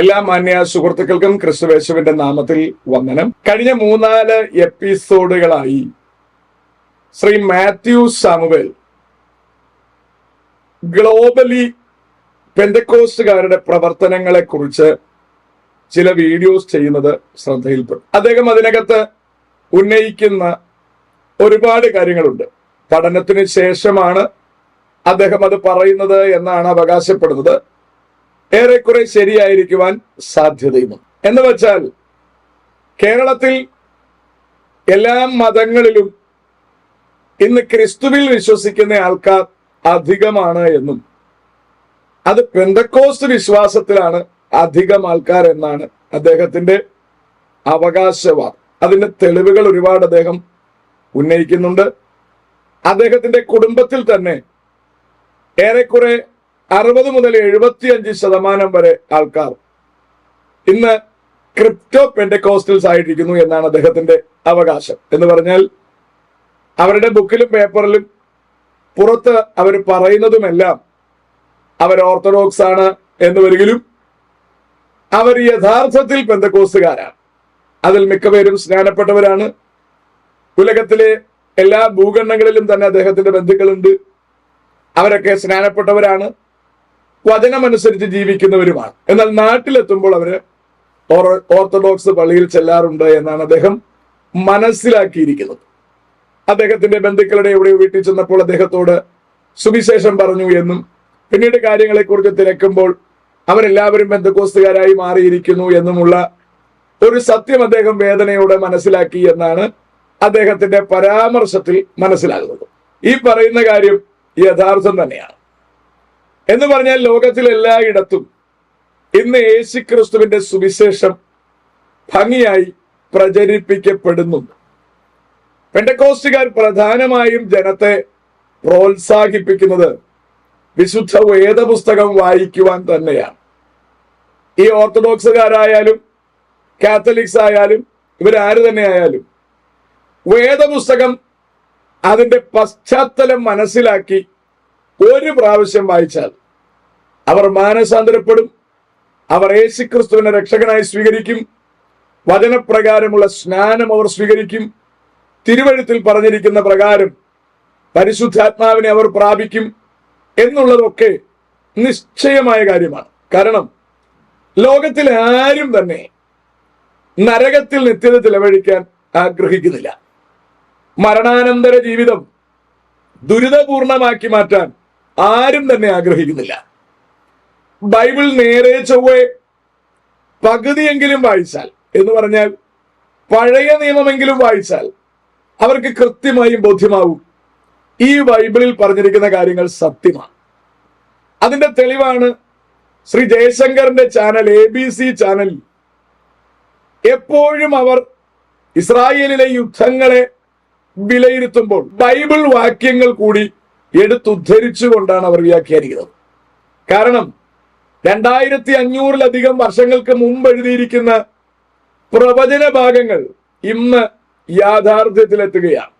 എല്ലാ മാന്യ സുഹൃത്തുക്കൾക്കും ക്രിസ്തുവേശുവിന്റെ നാമത്തിൽ വന്ദനം. കഴിഞ്ഞ 3-4 എപ്പിസോഡുകളായി ശ്രീ മാത്യു സാമുവേൽ ഗ്ലോബലി പെന്തക്കോസ്റ്റുകാരുടെ പ്രവർത്തനങ്ങളെ കുറിച്ച് ചില വീഡിയോസ് ചെയ്യുന്നത് ശ്രദ്ധയിൽപ്പെട്ടു. അദ്ദേഹം അതിനകത്ത് ഉന്നയിക്കുന്ന ഒരുപാട് കാര്യങ്ങളുണ്ട്. പഠനത്തിന് ശേഷമാണ് അദ്ദേഹം അത് പറയുന്നത് എന്നാണ് അവകാശപ്പെടുന്നത്. ഏറെക്കുറെ ശരിയായിരിക്കുവാൻ സാധ്യതയുമുണ്ട്. എന്ന് വെച്ചാൽ കേരളത്തിൽ എല്ലാ മതങ്ങളിലും ഇന്ന് ക്രിസ്തുവിൽ വിശ്വസിക്കുന്ന ആൾക്കാർ അധികമാണ് എന്നും അത് പെന്തക്കോസ്ത് വിശ്വാസത്തിലാണ് അധികം ആൾക്കാർ എന്നാണ് അദ്ദേഹത്തിന്റെ അവകാശവാദം. അതിന്റെ തെളിവുകൾ ഒരുപാട് അദ്ദേഹം ഉന്നയിക്കുന്നുണ്ട്. അദ്ദേഹത്തിന്റെ കുടുംബത്തിൽ തന്നെ ഏറെക്കുറെ 60 മുതൽ 75% വരെ ആൾക്കാർ ഇന്ന് ക്രിപ്റ്റോ പെന്റക്കോസ്റ്റൽസ് ആയിരിക്കുന്നു എന്നാണ് അദ്ദേഹത്തിന്റെ അവകാശം. എന്ന് പറഞ്ഞാൽ അവരുടെ ബുക്കിലും പേപ്പറിലും പുറത്ത് അവർ പറയുന്നതുമെല്ലാം അവർ ഓർത്തഡോക്സ് ആണ് എന്ന് വരികിലും അവർ യഥാർത്ഥത്തിൽ പെന്തക്കോസ്തുകാരാണ്. അതിൽ മിക്കപേരും സ്നാനപ്പെട്ടവരാണ്. ഉലകത്തിലെ എല്ലാ ഭൂഖണ്ഡങ്ങളിലും തന്നെ അദ്ദേഹത്തിന്റെ ബന്ധുക്കളുണ്ട്. അവരൊക്കെ സ്നാനപ്പെട്ടവരാണ്, വചനമനുസരിച്ച് ജീവിക്കുന്നവരുമാണ്. എന്നാൽ നാട്ടിലെത്തുമ്പോൾ അവര് ഓർത്തഡോക്സ് പള്ളിയിൽ ചെല്ലാറുണ്ട് എന്നാണ് അദ്ദേഹം മനസ്സിലാക്കിയിരിക്കുന്നത്. അദ്ദേഹത്തിന്റെ ബന്ധുക്കളുടെ എവിടെയോ വീട്ടിൽ ചെന്നപ്പോൾ അദ്ദേഹത്തോട് സുവിശേഷം പറഞ്ഞു എന്നും പിന്നീട് കാര്യങ്ങളെക്കുറിച്ച് തിരക്കുമ്പോൾ അവരെല്ലാവരും പെന്തക്കോസ്തുകാരായി മാറിയിരിക്കുന്നു എന്നുമുള്ള ഒരു സത്യം അദ്ദേഹം വേദനയോടെ മനസ്സിലാക്കി എന്നാണ് അദ്ദേഹത്തിന്റെ പരാമർശത്തിൽ മനസ്സിലാകുന്നത്. ഈ പറയുന്ന കാര്യം യഥാർത്ഥം തന്നെയാണ്. എന്ന് പറഞ്ഞാൽ ലോകത്തിൽ എല്ലായിടത്തും ഇന്ന് യേശുക്രിസ്തുവിന്റെ സുവിശേഷം ഭംഗിയായി പ്രചരിപ്പിക്കപ്പെടുന്നുണ്ട്. പെന്തക്കോസ്റ്റുകാർ പ്രധാനമായും ജനത്തെ പ്രോത്സാഹിപ്പിക്കുന്നത് വിശുദ്ധ വേദപുസ്തകം വായിക്കുവാൻ തന്നെയാണ്. ഈ ഓർത്തഡോക്സുകാരായാലും കാത്തലിക്സ് ആയാലും ഇവരാര് തന്നെ ആയാലും വേദപുസ്തകം അതിന്റെ പശ്ചാത്തലം മനസ്സിലാക്കി ഒരു പ്രാവശ്യം വായിച്ചാൽ അവർ മാനസാന്തരപ്പെടും. അവർ യേശുക്രിസ്തുവിനെ രക്ഷകനായി സ്വീകരിക്കും. വചനപ്രകാരമുള്ള സ്നാനം അവർ സ്വീകരിക്കും. തിരുവഴുത്തിൽ പറഞ്ഞിരിക്കുന്ന പ്രകാരം പരിശുദ്ധാത്മാവിനെ അവർ പ്രാപിക്കും എന്നുള്ളതൊക്കെ നിശ്ചയമായ കാര്യമാണ്. കാരണം ലോകത്തിൽ ആരും തന്നെ നരകത്തിൽ നിത്യത ചെലവഴിക്കാൻ ആഗ്രഹിക്കുന്നില്ല. മരണാനന്തര ജീവിതം ദുരിതപൂർണമാക്കി മാറ്റാൻ ആരും തന്നെ ആഗ്രഹിക്കുന്നില്ല. ബൈബിൾ നേരെ ചൊവ്വേ പകുതിയെങ്കിലും വായിച്ചാൽ, എന്ന് പറഞ്ഞാൽ പഴയ നിയമമെങ്കിലും വായിച്ചാൽ അവർക്ക് കൃത്യമായും ബോധ്യമാവും ഈ ബൈബിളിൽ പറഞ്ഞിരിക്കുന്ന കാര്യങ്ങൾ സത്യമാണ്. അതിന്റെ തെളിവാണ് ശ്രീ ജയശങ്കറിന്റെ ചാനൽ ABC ചാനലിൽ എപ്പോഴും അവർ ഇസ്രായേലിലെ യുദ്ധങ്ങളെ വിലയിരുത്തുമ്പോൾ ബൈബിൾ വാക്യങ്ങൾ കൂടി എടുത്തുദ്ധരിച്ചുകൊണ്ടാണ് അവർ വ്യാഖ്യാനിക്കുന്നത്. കാരണം 2500-ലധികം വർഷങ്ങൾക്ക് മുമ്പ് എഴുതിയിരിക്കുന്ന പ്രവചന ഭാഗങ്ങൾ ഇന്ന് യാഥാർത്ഥ്യത്തിലെത്തുകയാണ്.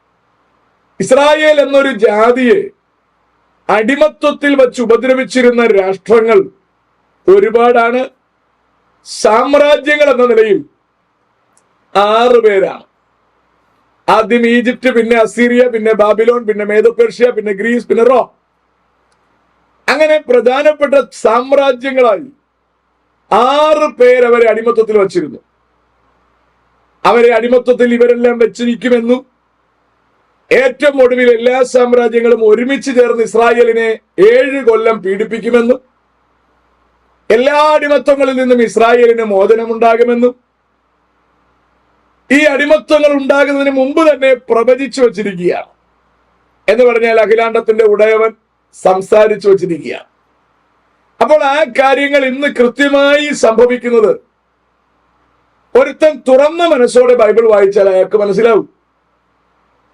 ഇസ്രായേൽ എന്നൊരു ജാതിയെ അടിമത്വത്തിൽ വച്ച് ഉപദ്രവിച്ചിരുന്ന രാഷ്ട്രങ്ങൾ ഒരുപാടാണ്. സാമ്രാജ്യങ്ങൾ എന്ന നിലയിൽ 6 പേരാണ്. ആദ്യം ഈജിപ്റ്റ്, പിന്നെ അസീറിയ, പിന്നെ ബാബിലോൺ, പിന്നെ മേദോപേർഷ്യ, പിന്നെ ഗ്രീസ്, പിന്നെ റോം. അങ്ങനെ പ്രധാനപ്പെട്ട സാമ്രാജ്യങ്ങളായി 6 പേരവരെ അടിമത്വത്തിൽ വച്ചിരുന്നു. അവരെ അടിമത്വത്തിൽ ഇവരെല്ലാം വെച്ചിരിക്കുമെന്നും ഏറ്റവും ഒടുവിൽ എല്ലാ സാമ്രാജ്യങ്ങളും ഒരുമിച്ച് ചേർന്ന് ഇസ്രായേലിനെ 7 കൊല്ലം പീഡിപ്പിക്കുമെന്നും എല്ലാ അടിമത്വങ്ങളിൽ നിന്നും ഇസ്രായേലിന് മോചനമുണ്ടാകുമെന്നും ഈ അടിമത്വങ്ങൾ ഉണ്ടാകുന്നതിന് മുമ്പ് തന്നെ പ്രവചിച്ചു വച്ചിരിക്കുകയാണ്. എന്ന് പറഞ്ഞാൽ അഖിലാണ്ടത്തിന്റെ ഉടയവൻ സംസാരിച്ചു വച്ചിരിക്കുകയാണ്. അപ്പോൾ ആ കാര്യങ്ങൾ ഇന്ന് കൃത്യമായി സംഭവിക്കുന്നത് ഒരുത്തൻ തുറന്ന മനസ്സോടെ ബൈബിൾ വായിച്ചാൽ അയാൾക്ക് മനസ്സിലാവും.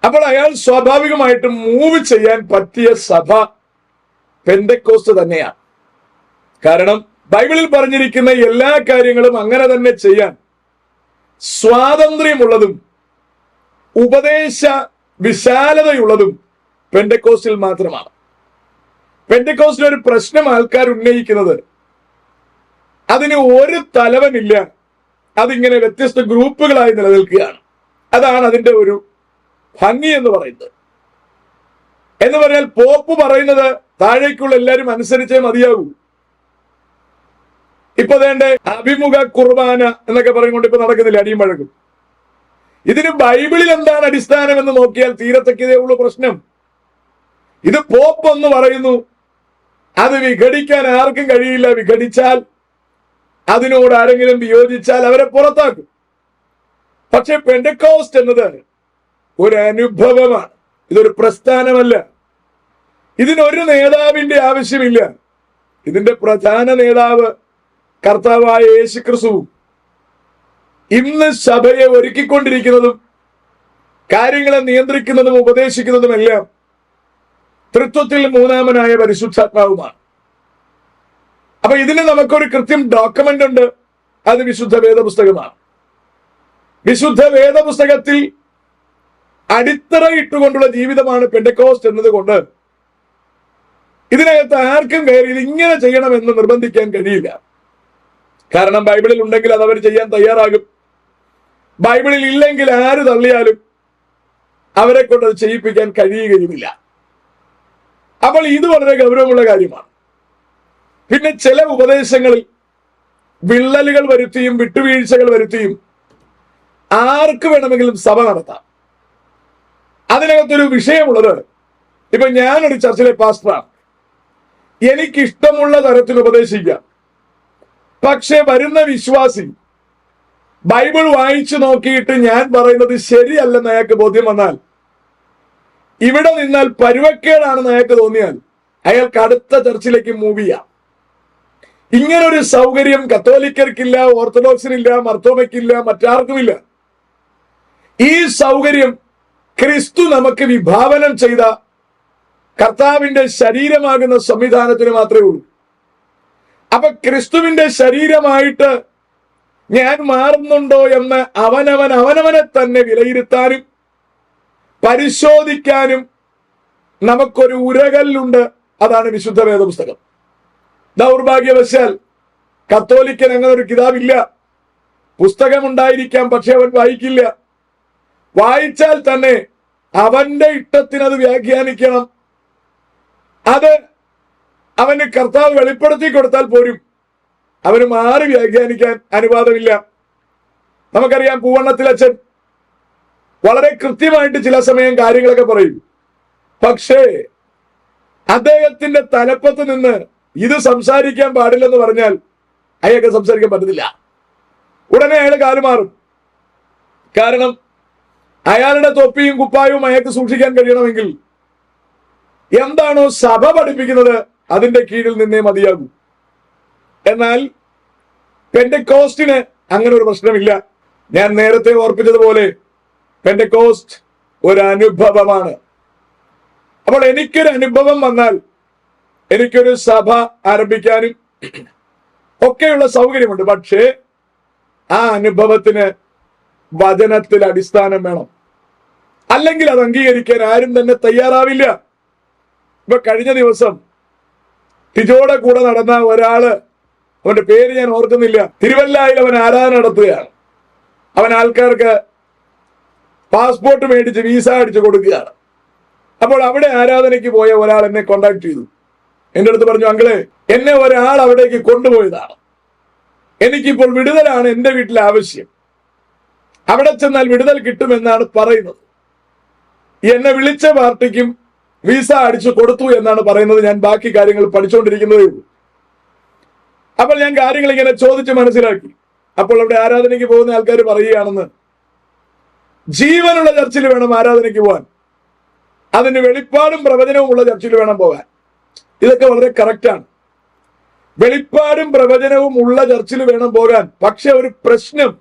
അപ്പോൾ അയാൾ സ്വാഭാവികമായിട്ടും മൂവ് ചെയ്യാൻ പറ്റിയ സഭ പെന്തക്കോസ്ത് തന്നെയാണ്. കാരണം ബൈബിളിൽ പറഞ്ഞിരിക്കുന്ന എല്ലാ കാര്യങ്ങളും അങ്ങനെ തന്നെ ചെയ്യാൻ സ്വാതന്ത്ര്യമുള്ളതും ഉപദേശ വിശാലതയുള്ളതും പെന്തക്കോസ്റ്റിൽ മാത്രമാണ്. പെന്തക്കോസ്റ്റിൽ ഒരു പ്രശ്നം ആൾക്കാർ ഉന്നയിക്കുന്നത്, അതിന് ഒരു തലവനില്ല. അതിങ്ങനെ വ്യത്യസ്ത ഗ്രൂപ്പുകളായി നിലനിൽക്കുകയാണ്. അതാണ് അതിന്റെ ഒരു ഭംഗി എന്ന് പറയുന്നത്. എന്ന് പറഞ്ഞാൽ പോപ്പ് പറയുന്നത് താഴേക്കുള്ള എല്ലാവരും അനുസരിച്ചേ മതിയാകൂ. ഇപ്പൊ വേണ്ട അഭിമുഖ കുർബാന എന്നൊക്കെ പറഞ്ഞുകൊണ്ട് ഇപ്പൊ നടക്കുന്നില്ല അടിയും വഴക്കും. ഇതിന് ബൈബിളിൽ എന്താണ് അടിസ്ഥാനം എന്ന് നോക്കിയാൽ തീരത്തക്കതേ ഉള്ളൂ പ്രശ്നം. ഇത് പോപ്പ് എന്ന് പറയുന്നു. അത് വിഘടിക്കാൻ ആർക്കും കഴിയില്ല. വിഘടിച്ചാൽ അതിനോട് ആരെങ്കിലും വിയോജിച്ചാൽ അവരെ പുറത്താക്കും. പക്ഷെ പെന്തക്കോസ്റ്റ് എന്നത് ഒരു അനുഭവമാണ്. ഇതൊരു പ്രസ്ഥാനമല്ല. ഇതിനൊരു നേതാവിന്റെ ആവശ്യമില്ല. ഇതിന്റെ പ്രധാന നേതാവ് കർത്താവായ യേശുക്രിസ്തുവും ഇന്ന് സഭയെ ഒരുക്കിക്കൊണ്ടിരിക്കുന്നതും കാര്യങ്ങളെ നിയന്ത്രിക്കുന്നതും ഉപദേശിക്കുന്നതുമെല്ലാം തൃത്വത്തിൽ മൂന്നാമനായ പരിശുദ്ധാത്മാവുമാണ്. അപ്പൊ ഇതിന് നമുക്കൊരു കൃത്യം ഡോക്യുമെന്റ് ഉണ്ട്. അത് വിശുദ്ധ വേദപുസ്തകമാണ്. വിശുദ്ധ വേദപുസ്തകത്തിൽ അടിത്തറ ഇട്ടുകൊണ്ടുള്ള ജീവിതമാണ് പെന്തക്കോസ്റ്റ് എന്നതുകൊണ്ട് ഇതിനകത്ത് ആർക്കും കയറി ഇത് ഇങ്ങനെ ചെയ്യണമെന്ന് നിർബന്ധിക്കാൻ കഴിയില്ല. കാരണം ബൈബിളിൽ ഉണ്ടെങ്കിൽ അത് അവർ ചെയ്യാൻ തയ്യാറാകും. ബൈബിളിൽ ഇല്ലെങ്കിൽ ആര് തള്ളിയാലും അവരെ കൊണ്ട് അത് ചെയ്യിപ്പിക്കാൻ കഴിയുകയുമില്ല. അപ്പോൾ ഇത് വളരെ ഗൗരവമുള്ള കാര്യമാണ്. പിന്നെ ചില ഉപദേശങ്ങളിൽ വിള്ളലുകൾ വരുത്തിയും വിട്ടുവീഴ്ചകൾ വരുത്തിയും ആർക്ക് വേണമെങ്കിലും സഭ നടത്താം. അതിനകത്തൊരു വിഷയമുള്ളത്, ഇപ്പൊ ഞാനൊരു ചർച്ചിലെ പാസ്റ്ററാണ്. എനിക്കിഷ്ടമുള്ള തരത്തിൽ ഉപദേശിക്കാം. പക്ഷെ വരുന്ന വിശ്വാസി ബൈബിൾ വായിച്ചു നോക്കിയിട്ട് ഞാൻ പറയുന്നത് ശരിയല്ലെന്ന് അയാൾക്ക് ബോധ്യം വന്നാൽ, ഇവിടെ നിന്നാൽ പരുവക്കേടാണെന്ന് അയാൾക്ക് തോന്നിയാൽ അയാൾക്ക് അടുത്ത ചർച്ചിലേക്ക് മൂവ് ചെയ്യാം. ഇങ്ങനൊരു സൗകര്യം കത്തോലിക്കർക്കില്ല, ഓർത്തഡോക്സിനില്ല, മർത്തോമയ്ക്കില്ല, മറ്റാർക്കുമില്ല. ഈ സൗകര്യം ക്രിസ്തു നമുക്ക് വിഭാവനം ചെയ്ത കർത്താവിന്റെ ശരീരമാകുന്ന സംവിധാനത്തിന് മാത്രമേ ഉള്ളൂ. അപ്പൊ ക്രിസ്തുവിന്റെ ശരീരമായിട്ട് ഞാൻ മാറുന്നുണ്ടോ എന്ന് അവനവനെ തന്നെ വിലയിരുത്താനും പരിശോധിക്കാനും നമുക്കൊരു ഉരകല്ലുണ്ട്. അതാണ് വിശുദ്ധ വേദപുസ്തകം. ദൗർഭാഗ്യവശാൽ കത്തോലിക്കൻ അങ്ങനെ ഒരു കിതാബില്ല. പുസ്തകമുണ്ടായിരിക്കാം, പക്ഷെ അവൻ വായിക്കില്ല. വായിച്ചാൽ തന്നെ അവന്റെ ഇഷ്ടത്തിനത് വ്യാഖ്യാനിക്കണം. അത് അവന് കർത്താവ് വെളിപ്പെടുത്തി കൊടുത്താൽ പോലും അവന് മാറി വ്യാഖ്യാനിക്കാൻ അനുവാദമില്ല. നമുക്കറിയാം, പൂവണ്ണത്തിലച്ഛൻ വളരെ കൃത്യമായിട്ട് ചില സമയം കാര്യങ്ങളൊക്കെ പറയും. പക്ഷേ അദ്ദേഹത്തിന്റെ തലപ്പത്ത് നിന്ന് ഇത് സംസാരിക്കാൻ പാടില്ലെന്ന് പറഞ്ഞാൽ അയാൾക്ക് സംസാരിക്കാൻ പറ്റത്തില്ല. ഉടനെ അയാൾ കാലുമാറും. കാരണം അയാളുടെ തൊപ്പിയും കുപ്പായവും അയാൾക്ക് സൂക്ഷിക്കാൻ കഴിയണമെങ്കിൽ എന്താണോ സഭ പഠിപ്പിക്കുന്നത് അതിന്റെ കീഴിൽ നിന്നേ മതിയാകും. എന്നാൽ പെന്തക്കോസ്റ്റിന് അങ്ങനെ ഒരു പ്രശ്നമില്ല. ഞാൻ നേരത്തെ ഓർപ്പിച്ചതുപോലെ പെന്തക്കോസ്റ്റ് ഒരു അനുഭവമാണ്. അപ്പോൾ എനിക്കൊരു അനുഭവം വന്നാൽ എനിക്കൊരു സഭ ആരംഭിക്കാനും ഒക്കെയുള്ള സൗകര്യമുണ്ട്. പക്ഷേ ആ അനുഭവത്തിന് വചനത്തിൽ അടിസ്ഥാനം വേണം. അല്ലെങ്കിൽ അത് അംഗീകരിക്കാൻ ആരും തന്നെ തയ്യാറാവില്ല. ഇപ്പൊ കഴിഞ്ഞ ദിവസം ടിജോയുടെ കൂടെ നടന്ന ഒരാള്, അവന്റെ പേര് ഞാൻ ഓർക്കുന്നില്ല, തിരുവല്ലായിൽ അവൻ ആരാധന നടത്തുകയാണ്. അവൻ ആൾക്കാർക്ക് പാസ്പോർട്ട് മേടിച്ച് വിസ അടിച്ചു കൊടുക്കുകയാണ്. അപ്പോൾ അവിടെ ആരാധനയ്ക്ക് പോയ ഒരാൾ എന്നെ കോണ്ടാക്ട് ചെയ്തു. എന്റെ അടുത്ത് പറഞ്ഞു, അങ്കിളെ, എന്നെ ഒരാൾ അവിടേക്ക് കൊണ്ടുപോയതാണ്. എനിക്കിപ്പോൾ വിടുതലാണ് എന്റെ വീട്ടിലെ ആവശ്യം. അവിടെ ചെന്നാൽ വിടുതൽ കിട്ടുമെന്നാണ് പറയുന്നത്. എന്നെ വിളിച്ച പാർട്ടിക്കും വിസ അടിച്ചു കൊടുത്തു എന്നാണ് പറയുന്നത്. ഞാൻ ബാക്കി കാര്യങ്ങൾ പഠിച്ചുകൊണ്ടിരിക്കുന്നതേ ഉള്ളൂ. അപ്പോൾ ഞാൻ കാര്യങ്ങൾ ഇങ്ങനെ ചോദിച്ച് മനസ്സിലാക്കി. അപ്പോൾ അവിടെ ആരാധനയ്ക്ക് പോകുന്ന ആൾക്കാർ പറയുകയാണെന്ന്, ജീവനുള്ള ചർച്ചിൽ വേണം ആരാധനയ്ക്ക് പോകാൻ, അതിന് വെളിപ്പാടും പ്രവചനവും ഉള്ള ചർച്ചിൽ വേണം പോകാൻ. ഇതൊക്കെ വളരെ കറക്റ്റാണ്. വെളിപ്പാടും പ്രവചനവും ഉള്ള ചർച്ചിൽ വേണം പോകാൻ. പക്ഷെ ഒരു പ്രശ്നം,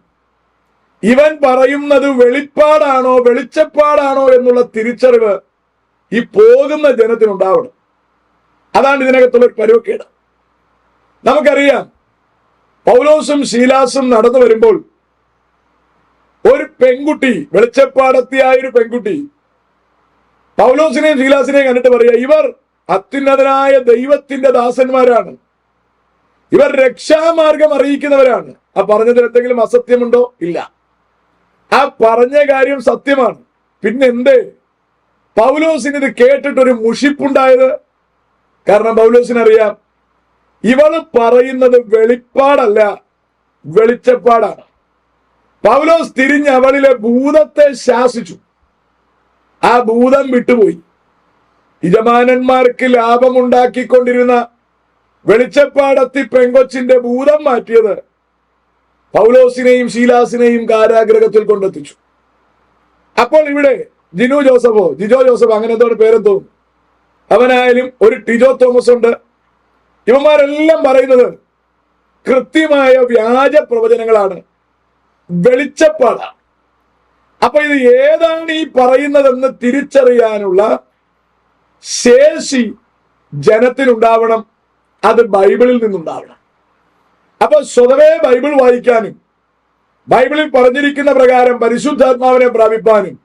ഇവൻ പറയുന്നത് വെളിപ്പാടാണോ വെളിച്ചപ്പാടാണോ എന്നുള്ള തിരിച്ചറിവ് ഈ പോകുന്ന ജനത്തിനുണ്ടാവണം. അതാണ് ഇതിനകത്തുള്ള ഒരു പരുവക്കേട്. നമുക്കറിയാം, പൗലോസും ശീലാസും നടന്നു വരുമ്പോൾ ഒരു പെൺകുട്ടി, വെളിച്ചപ്പാടത്തിയായ ഒരു പെൺകുട്ടി പൗലോസിനെയും ശീലാസിനെയും കണ്ടിട്ട് പറയാ, ഇവർ അത്യുന്നതനായ ദൈവത്തിന്റെ ദാസന്മാരാണ്. ഇവർ രക്ഷാമാർഗം അറിയിക്കുന്നവരാണ്. ആ പറഞ്ഞതിൽ എന്തെങ്കിലും അസത്യമുണ്ടോ? ഇല്ല. ആ പറഞ്ഞ കാര്യം സത്യമാണ്. പിന്നെന്തേ പൗലോസിന് ഇത് കേട്ടിട്ടൊരു മുഷിപ്പുണ്ടായത്? കാരണം പൗലോസിനറിയാം ഇവള് പറയുന്നത് വെളിപ്പാടല്ല, വെളിച്ചപ്പാടാണ്. പൗലോസ് തിരിഞ്ഞ് അവളിലെ ഭൂതത്തെ ശാസിച്ചു. ആ ഭൂതം വിട്ടുപോയി. യജമാനന്മാർക്ക് ലാഭമുണ്ടാക്കിക്കൊണ്ടിരുന്ന വെളിച്ചപ്പാടത്തി പെങ്കൊച്ചിന്റെ ഭൂതം മാറ്റിയത് പൗലോസിനെയും ശീലാസിനെയും കാരാഗ്രഹത്തിൽ കൊണ്ടെത്തിച്ചു. അപ്പോൾ ഇവിടെ ജിജോ ജോസഫോ അങ്ങനെ എന്തോട് പേരെന്തോ, അവനായാലും ഒരു ടിജോ തോമസ് ഉണ്ട്. ഇവന്മാരെല്ലാം പറയുന്നത് കൃത്യമായ വ്യാജ പ്രവചനങ്ങളാണ്, വെളിച്ചപ്പാടാണ്. അപ്പൊ ഇത് ഏതാണ് ഈ പറയുന്നതെന്ന് തിരിച്ചറിയാനുള്ള ശേഷി ജനത്തിനുണ്ടാവണം. അത് ബൈബിളിൽ നിന്നുണ്ടാവണം. അപ്പൊ സ്വതവേ ബൈബിൾ വായിക്കാനും ബൈബിളിൽ പറഞ്ഞിരിക്കുന്ന പ്രകാരം പരിശുദ്ധാത്മാവിനെ പ്രാപിപ്പാനും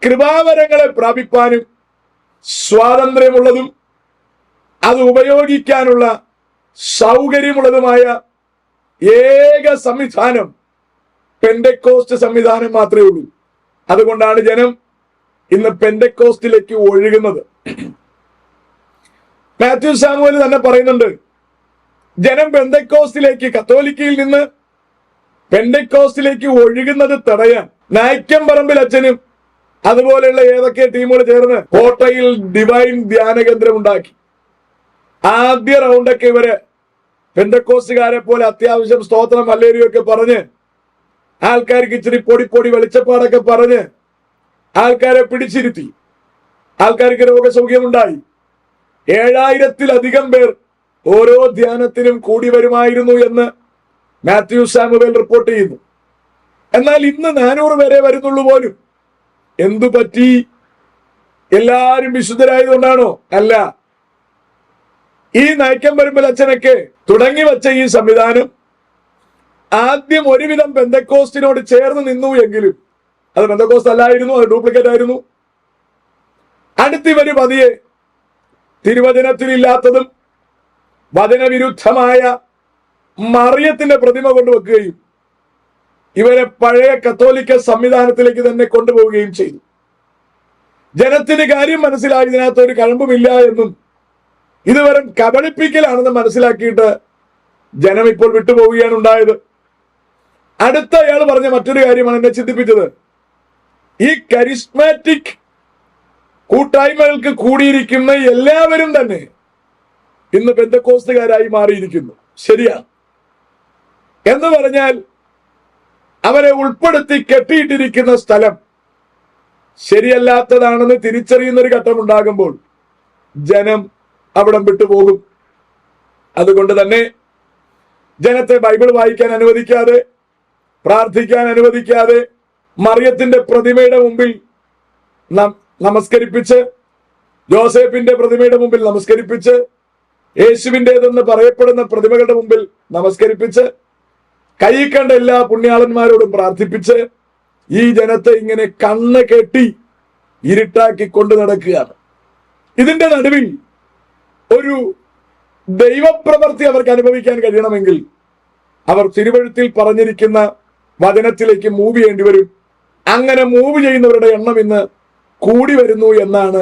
കൃപാവരങ്ങളെ പ്രാപിപ്പാനും സ്വാതന്ത്ര്യമുള്ളതും അത് ഉപയോഗിക്കാനുള്ള സൗകര്യമുള്ളതുമായ ഏക സംവിധാനം പെന്റക്കോസ്റ്റ് സംവിധാനം മാത്രമേ ഉള്ളൂ. അതുകൊണ്ടാണ് ജനം ഇന്ന് പെന്റക്കോസ്റ്റിലേക്ക് ഒഴുകുന്നത്. മാത്യു സാമുവേൽ തന്നെ പറയുന്നുണ്ട്, ജനം പെന്റക്കോസ്റ്റിലേക്ക്, കത്തോലിക്കയിൽ നിന്ന് പെന്റക്കോസ്റ്റിലേക്ക് ഒഴുകുന്നത് തടയാൻ നായ്ക്കം പറമ്പിൽ അച്ഛനും അതുപോലെയുള്ള ഏതൊക്കെ ടീമുകൾ ചേർന്ന് കോട്ടയിൽ ഡിവൈൻ ധ്യാന കേന്ദ്രം ഉണ്ടാക്കി. ആദ്യ റൗണ്ടൊക്കെ ഇവര് പെന്തക്കോസ്റ്റുകാരെ പോലെ അത്യാവശ്യം സ്തോത്രം ഹല്ലേലൂയൊക്കെ പറഞ്ഞ് ആൾക്കാർക്ക് ഇച്ചിരി പൊടി വെളിച്ചപ്പാടൊക്കെ പറഞ്ഞ് ആൾക്കാരെ പിടിച്ചിരുത്തി. ആൾക്കാർക്ക് രോഗസൗഖ്യമുണ്ടായി. 7000-ലധികം പേർ ഓരോ ധ്യാനത്തിനും കൂടി വരുമായിരുന്നു എന്ന് മാത്യു സാമുവേൽ റിപ്പോർട്ട് ചെയ്യുന്നു. എന്നാൽ ഇന്ന് 400 പേരെ വരുന്നുള്ളൂ പോലും. എന്തു പറ്റി? എല്ലാരും വിശുദ്ധരായതുകൊണ്ടാണോ? അല്ല. ഈ നായ്ക്കം വരുമ്പൽ അച്ഛനൊക്കെ തുടങ്ങി വെച്ച ഈ സംവിധാനം ആദ്യം ഒരുവിധം പെന്തക്കോസ്റ്റിനോട് ചേർന്ന് നിന്നു എങ്കിലും അത് പെന്തക്കോസ്റ്റ് അല്ലായിരുന്നു, അത് ഡ്യൂപ്ലിക്കേറ്റ് ആയിരുന്നു. അടുത്തിവര് പതിയെ തിരുവചനത്തിലില്ലാത്തതും വചനവിരുദ്ധമായ മറിയത്തിന്റെ പ്രതിമ കൊണ്ടുവെക്കുകയും ഇവരെ പഴയ കത്തോലിക്ക സംവിധാനത്തിലേക്ക് തന്നെ കൊണ്ടുപോവുകയും ചെയ്തു. ജനത്തിന് കാര്യം മനസ്സിലായി, ഇതിനകത്ത് ഒരു കഴമ്പുമില്ല എന്നും ഇത് വെറും കബളിപ്പിക്കലാണെന്ന് മനസ്സിലാക്കിയിട്ട് ജനം ഇപ്പോൾ വിട്ടുപോവുകയാണ് ഉണ്ടായത്. അടുത്ത അയാൾ പറഞ്ഞ മറ്റൊരു കാര്യമാണ് എന്നെ ചിന്തിപ്പിച്ചത്. ഈ കരിസ്മാറ്റിക് കൂട്ടായ്മകൾക്ക് കൂടിയിരിക്കുന്ന എല്ലാവരും തന്നെ ഇന്ന് പെന്തക്കോസ്തുകാരായി മാറിയിരിക്കുന്നു. ശരിയാ എന്ന് പറഞ്ഞാൽ അവരെ ഉൾപ്പെടുത്തി കെട്ടിയിട്ടിരിക്കുന്ന സ്ഥലം ശരിയല്ലാത്തതാണെന്ന് തിരിച്ചറിയുന്ന ഒരു ഘട്ടം ഉണ്ടാകുമ്പോൾ ജനം അവിടം വിട്ടുപോകും. അതുകൊണ്ട് തന്നെ ജനത്തെ ബൈബിൾ വായിക്കാൻ അനുവദിക്കാതെ, പ്രാർത്ഥിക്കാൻ അനുവദിക്കാതെ, മറിയത്തിന്റെ പ്രതിമയുടെ മുമ്പിൽ നമസ്കരിപ്പിച്ച്, ജോസഫിന്റെ പ്രതിമയുടെ മുമ്പിൽ നമസ്കരിപ്പിച്ച്, യേശുവിൻ്റെതെന്ന് പറയപ്പെടുന്ന പ്രതിമകളുടെ മുമ്പിൽ നമസ്കരിപ്പിച്ച്, കൈ കണ്ട എല്ലാ പുണ്യാളന്മാരോടും പ്രാർത്ഥിപ്പിച്ച് ഈ ജനത്തെ ഇങ്ങനെ കണ്ണ് കെട്ടി ഇരുട്ടാക്കി കൊണ്ടു നടക്കുകയാണ്. ഇതിന്റെ നടുവിൽ ഒരു ദൈവപ്രവൃത്തി അവർക്ക് അനുഭവിക്കാൻ കഴിയണമെങ്കിൽ അവർ തിരുവഴുത്തിൽ പറഞ്ഞിരിക്കുന്ന വചനത്തിലേക്ക് മൂവ് ചെയ്യേണ്ടി വരും. അങ്ങനെ മൂവ് ചെയ്യുന്നവരുടെ എണ്ണം ഇന്ന് കൂടി വരുന്നു എന്നാണ്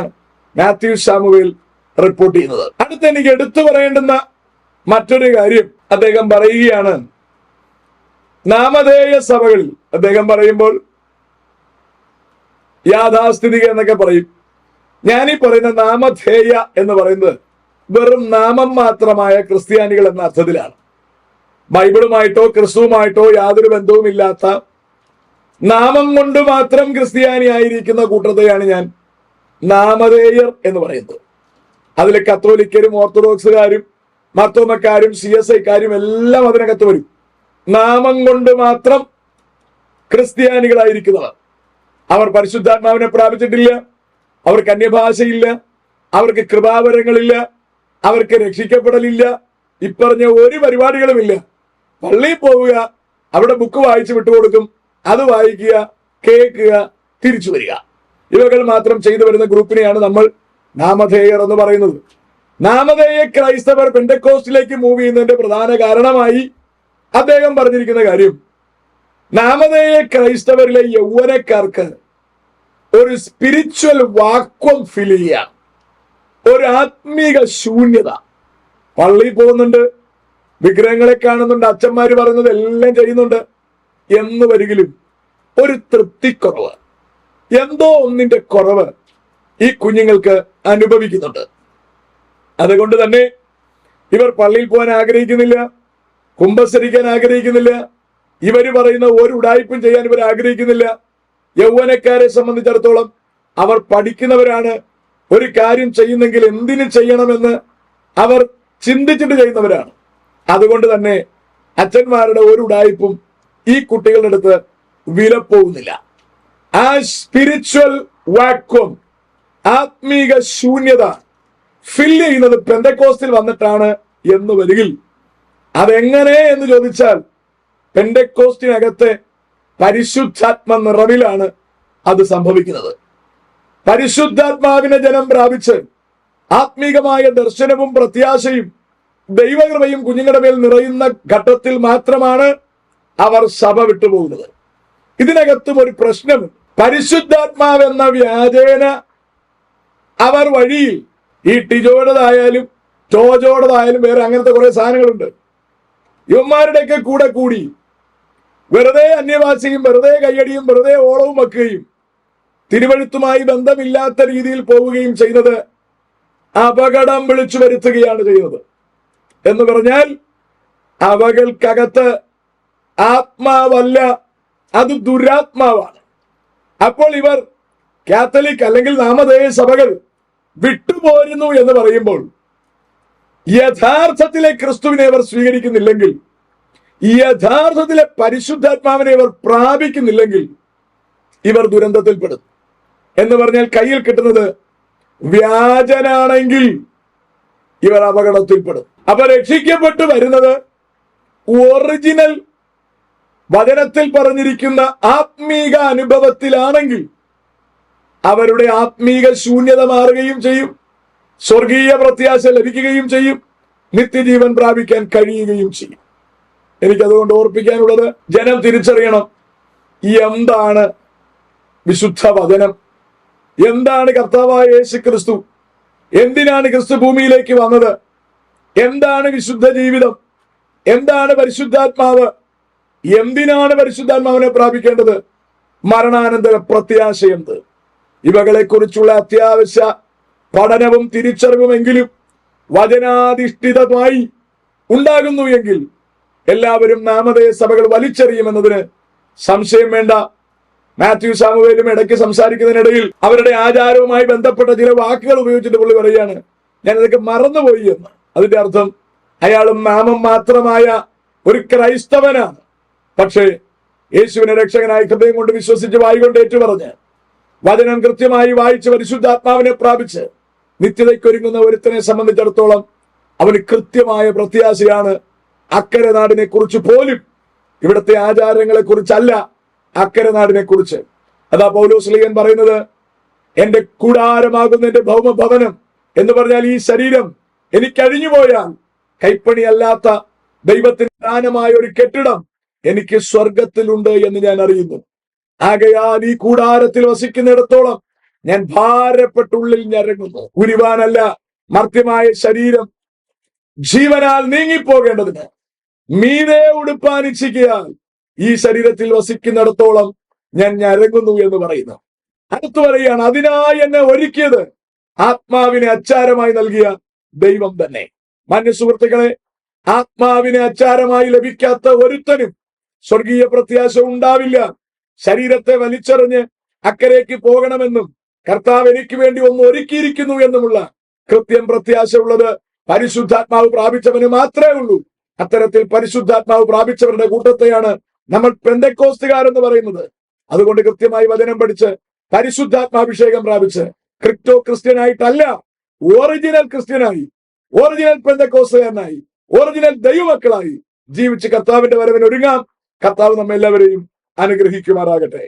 മാത്യു സാമുവേൽ റിപ്പോർട്ട് ചെയ്യുന്നത്. അടുത്ത് എനിക്ക് എടുത്തു പറയേണ്ടുന്ന മറ്റൊരു കാര്യം അദ്ദേഹം പറയുകയാണ്. നാമധേയ സഭകളിൽ അദ്ദേഹം പറയുമ്പോൾ യാഥാസ്ഥിതിക എന്നൊക്കെ പറയും. ഞാനീ പറയുന്ന നാമധേയ എന്ന് പറയുന്നത് വെറും നാമം മാത്രമായ ക്രിസ്ത്യാനികൾ എന്ന അർത്ഥത്തിലാണ്. ബൈബിളുമായിട്ടോ ക്രിസ്തുവുമായിട്ടോ യാതൊരു ബന്ധവുമില്ലാത്ത നാമം കൊണ്ട് മാത്രം ക്രിസ്ത്യാനി ആയിരിക്കുന്ന കൂട്ടത്തെയാണ് ഞാൻ നാമധേയർ എന്ന് പറയുന്നത്. അതിൽ കത്തോലിക്കരും ഓർത്തഡോക്സുകാരും മർത്തോമക്കാരും CSIക്കാരും എല്ലാം അതിനകത്ത് വരും. നാമം കൊണ്ട് മാത്രം ക്രിസ്ത്യാനികളായിരിക്കുന്നവർ. അവർ പരിശുദ്ധാത്മാവിനെ പ്രാപിച്ചിട്ടില്ല, അവർക്ക് അന്യഭാഷയില്ല, അവർക്ക് കൃപാവരങ്ങളില്ല, അവർക്ക് രക്ഷിക്കപ്പെടലില്ല, ഇപ്പറഞ്ഞ ഒരു പരിപാടികളുമില്ല. പള്ളിയിൽ പോവുക, അവിടെ ബുക്ക് വായിച്ച് വിട്ടുകൊടുക്കും, അത് വായിക്കുക, കേൾക്കുക, തിരിച്ചു വരിക. ഇവകൾ മാത്രം ചെയ്തു വരുന്ന ഗ്രൂപ്പിനെയാണ് നമ്മൾ നാമധേയർ എന്ന് പറയുന്നത്. നാമധേയ ക്രൈസ്തവർ പെന്തക്കോസ്റ്റിലേക്ക് മൂവ് ചെയ്യുന്നതിന്റെ പ്രധാന കാരണമായി അദ്ദേഹം പറഞ്ഞിരിക്കുന്ന കാര്യം, നാമധേയ ക്രൈസ്തവരിലെ യൗവനക്കാർക്ക് ഒരു സ്പിരിച്വൽ വാക്വം ഫീൽ ചെയ്യാം, ഒരു ആത്മീക ശൂന്യത. പള്ളിയിൽ പോകുന്നുണ്ട്, വിഗ്രഹങ്ങളെ കാണുന്നുണ്ട്, അച്ഛന്മാര് പറയുന്നത് എല്ലാം ചെയ്യുന്നുണ്ട് എന്ന് വരികിലും ഒരു തൃപ്തിക്കുറവ്, എന്തോ ഒന്നിന്റെ കുറവ് ഈ കുഞ്ഞുങ്ങൾക്ക് അനുഭവിക്കുന്നുണ്ട്. അതുകൊണ്ട് തന്നെ ഇവർ പള്ളിയിൽ പോകാൻ ആഗ്രഹിക്കുന്നില്ല, കുമ്പസരിക്കാൻ ആഗ്രഹിക്കുന്നില്ല, ഇവര് പറയുന്ന ഒരു ഉടായ്പും ചെയ്യാൻ ഇവർ ആഗ്രഹിക്കുന്നില്ല. യൗവനക്കാരെ സംബന്ധിച്ചിടത്തോളം അവർ പഠിക്കുന്നവരാണ്. ഒരു കാര്യം ചെയ്യുന്നെങ്കിൽ എന്തിനു ചെയ്യണമെന്ന് അവർ ചിന്തിച്ചിട്ട് ചെയ്യുന്നവരാണ്. അതുകൊണ്ട് തന്നെ അച്ഛന്മാരുടെ ഒരു ഉടായ്പും ഈ കുട്ടികളുടെ അടുത്ത് വിലപ്പോകുന്നില്ല. ആ സ്പിരിച്വൽ വാക്വം, ആത്മീക ശൂന്യത ഫില്ല് ചെയ്യുന്നത് പെന്തക്കോസ്റ്റിൽ വന്നിട്ടാണ് എന്ന് വരികിൽ അതെങ്ങനെ എന്ന് ചോദിച്ചാൽ പെന്തക്കോസ്റ്റിനകത്തെ പരിശുദ്ധാത്മ നിറവിലാണ് അത് സംഭവിക്കുന്നത്. പരിശുദ്ധാത്മാവിനെ ജനം പ്രാപിച്ച് ആത്മീകമായ ദർശനവും പ്രത്യാശയും ദൈവകൃപയും കുഞ്ഞുങ്ങളുടെ മേൽ നിറയുന്ന ഘട്ടത്തിൽ മാത്രമാണ് അവർ സഭ വിട്ടുപോകുന്നത്. ഇതിനകത്തും ഒരു പ്രശ്നം, പരിശുദ്ധാത്മാവെന്ന വ്യാജേന അവർ വഴിയിൽ ഈ ടിജോടതായാലും ടോജോടതായാലും വേറെ അങ്ങനത്തെ കുറെ സാധനങ്ങളുണ്ട്, യുവന്മാരുടെയൊക്കെ കൂടെ കൂടി വെറുതെ അന്യവാസിയും വെറുതെ കയ്യടിയും വെറുതെ ഓളവും വെക്കുകയും തിരുവഴുത്തുമായി ബന്ധമില്ലാത്ത രീതിയിൽ പോവുകയും ചെയ്യുന്നത് അപകടം വിളിച്ചു വരുത്തുകയാണ് ചെയ്യുന്നത്. എന്ന് പറഞ്ഞാൽ അവകൾക്കകത്ത് ആത്മാവല്ല, അത് ദുരാത്മാവാണ്. അപ്പോൾ ഇവർ കാത്തലിക് അല്ലെങ്കിൽ നാമധേയ സഭകൾ വിട്ടുപോരുന്നു എന്ന് പറയുമ്പോൾ യഥാർത്ഥത്തിലെ ക്രിസ്തുവിനെ അവർ സ്വീകരിക്കുന്നില്ലെങ്കിൽ, യഥാർത്ഥത്തിലെ പരിശുദ്ധാത്മാവിനെ ഇവർ പ്രാപിക്കുന്നില്ലെങ്കിൽ ഇവർ ദുരന്തത്തിൽപ്പെടും. എന്ന് പറഞ്ഞാൽ കയ്യിൽ കിട്ടുന്നത് വ്യാജനാണെങ്കിൽ ഇവർ അപകടത്തിൽപ്പെടും. അപ്പൊ രക്ഷിക്കപ്പെട്ടു വരുന്നത് ഒറിജിനൽ വചനത്തിൽ പറഞ്ഞിരിക്കുന്ന ആത്മീക അനുഭവത്തിലാണെങ്കിൽ അവരുടെ ആത്മീക ശൂന്യത മാറുകയും ചെയ്യും, സ്വർഗീയ പ്രത്യാശ ലഭിക്കുകയും ചെയ്യും, നിത്യജീവൻ പ്രാപിക്കാൻ കഴിയുകയും ചെയ്യും. എനിക്കതുകൊണ്ട് ഓർപ്പിക്കാനുള്ളത്, ജനം തിരിച്ചറിയണം എന്താണ് വിശുദ്ധ വചനം, എന്താണ് കർത്താവായ യേശു ക്രിസ്തു, എന്തിനാണ് ക്രിസ്തു ഭൂമിയിലേക്ക് വന്നത്, എന്താണ് വിശുദ്ധ ജീവിതം, എന്താണ് പരിശുദ്ധാത്മാവ്, എന്തിനാണ് പരിശുദ്ധാത്മാവിനെ പ്രാപിക്കേണ്ടത്, മരണാനന്തര പ്രത്യാശ എന്ത്, ഇവകളെ കുറിച്ചുള്ള അത്യാവശ്യ പഠനവും തിരിച്ചറിവുമെങ്കിലും വചനാധിഷ്ഠിതമായി ഉണ്ടാകുന്നു എങ്കിൽ എല്ലാവരും നാമധേയ സഭകൾ വലിച്ചെറിയുമെന്നതിന് സംശയം വേണ്ട. മാത്യു സാമുവേലും ഇടയ്ക്ക് സംസാരിക്കുന്നതിനിടയിൽ അവരുടെ ആചാരവുമായി ബന്ധപ്പെട്ട ചില വാക്കുകൾ ഉപയോഗിച്ചിട്ട് പുള്ളി പറയുകയാണ്, ഞാൻ ഇതൊക്കെ മറന്നുപോയി എന്ന്. അതിന്റെ അർത്ഥം അയാളും നാമം മാത്രമായ ഒരു ക്രൈസ്തവനാണ്, പക്ഷേ യേശുവിനെ രക്ഷകനായി ഹൃദയം കൊണ്ട് വിശ്വസിച്ച് വായിക്കൊണ്ട് ഏറ്റുപറഞ്ഞ് വചനം കൃത്യമായി വായിച്ച് പരിശുദ്ധാത്മാവിനെ പ്രാപിച്ച് നിത്യതയ്ക്കൊരുങ്ങുന്ന ഒരുത്തനെ സംബന്ധിച്ചിടത്തോളം അവന് കൃത്യമായ പ്രത്യാശയാണ് അക്കരെ നാടിനെ കുറിച്ച് പോലും, ഇവിടുത്തെ ആചാരങ്ങളെ കുറിച്ചല്ല, അക്കരെ നാടിനെ കുറിച്ച്. അതാ പൗലോസ്ലീഹൻ പറയുന്നത്, എന്റെ കൂടാരമാകുന്ന എന്റെ ഭൗമഭവനം എന്ന് പറഞ്ഞാൽ ഈ ശരീരം എനിക്കഴിഞ്ഞു പോയാൽ കൈപ്പണിയല്ലാത്ത ദൈവത്തിന്റെ ദാനമായ ഒരു കെട്ടിടം എനിക്ക് സ്വർഗത്തിലുണ്ട് എന്ന് ഞാൻ അറിയുന്നു. ആകയാൽ ഈ കൂടാരത്തിൽ വസിക്കുന്നിടത്തോളം ഞാൻ ഭാരപ്പെട്ടുള്ളിൽ ഞരങ്ങുന്നു. ഉരുവാനല്ല, മർത്യമായ ശരീരം ജീവനാൽ നീങ്ങിപ്പോകേണ്ടതിന് മീതെ ഉടുപ്പാനിച്ചിക്കയാൽ ഈ ശരീരത്തിൽ വസിക്കുന്നിടത്തോളം ഞാൻ ഞരങ്ങുന്നു എന്ന് പറയുന്നു. അടുത്തു പറയുകയാണ്, അതിനായി എന്നെ ഒരുക്കിയത് ആത്മാവിനെ അച്ചാരമായി നൽകിയ ദൈവം തന്നെ. മാന്യ സുഹൃത്തുക്കളെ, ആത്മാവിനെ അച്ചാരമായി ലഭിക്കാത്ത ഒരുത്തനും സ്വർഗീയ പ്രത്യാശ ഉണ്ടാവില്ല. ശരീരത്തെ വലിച്ചെറിഞ്ഞ് അക്കരയ്ക്ക് പോകണമെന്നും കർത്താവ് എനിക്ക് വേണ്ടി ഒന്ന് ഒരുക്കിയിരിക്കുന്നു എന്നുമുള്ള കൃത്യം പ്രത്യാശ ഉള്ളത് പരിശുദ്ധാത്മാവ് പ്രാപിച്ചവന് മാത്രമേ ഉള്ളൂ. അത്തരത്തിൽ പരിശുദ്ധാത്മാവ് പ്രാപിച്ചവരുടെ കൂട്ടത്തെയാണ് നമ്മൾ പെന്തക്കോസ്തുകാരെന്ന് പറയുന്നത്. അതുകൊണ്ട് കൃത്യമായി വചനം പഠിച്ച് പരിശുദ്ധാത്മാഭിഷേകം പ്രാപിച്ച് ക്രിപ്റ്റോ ക്രിസ്ത്യനായിട്ടല്ല, ഒറിജിനൽ ക്രിസ്ത്യനായി, ഒറിജിനൽ പെന്തക്കോസ്തുകാരനായി, ഒറിജിനൽ ദൈവമക്കളായി ജീവിച്ച് കർത്താവിന്റെ വരവിന് ഒരുങ്ങാം. കർത്താവ് നമ്മെല്ലാവരെയും അനുഗ്രഹിക്കുമാറാകട്ടെ.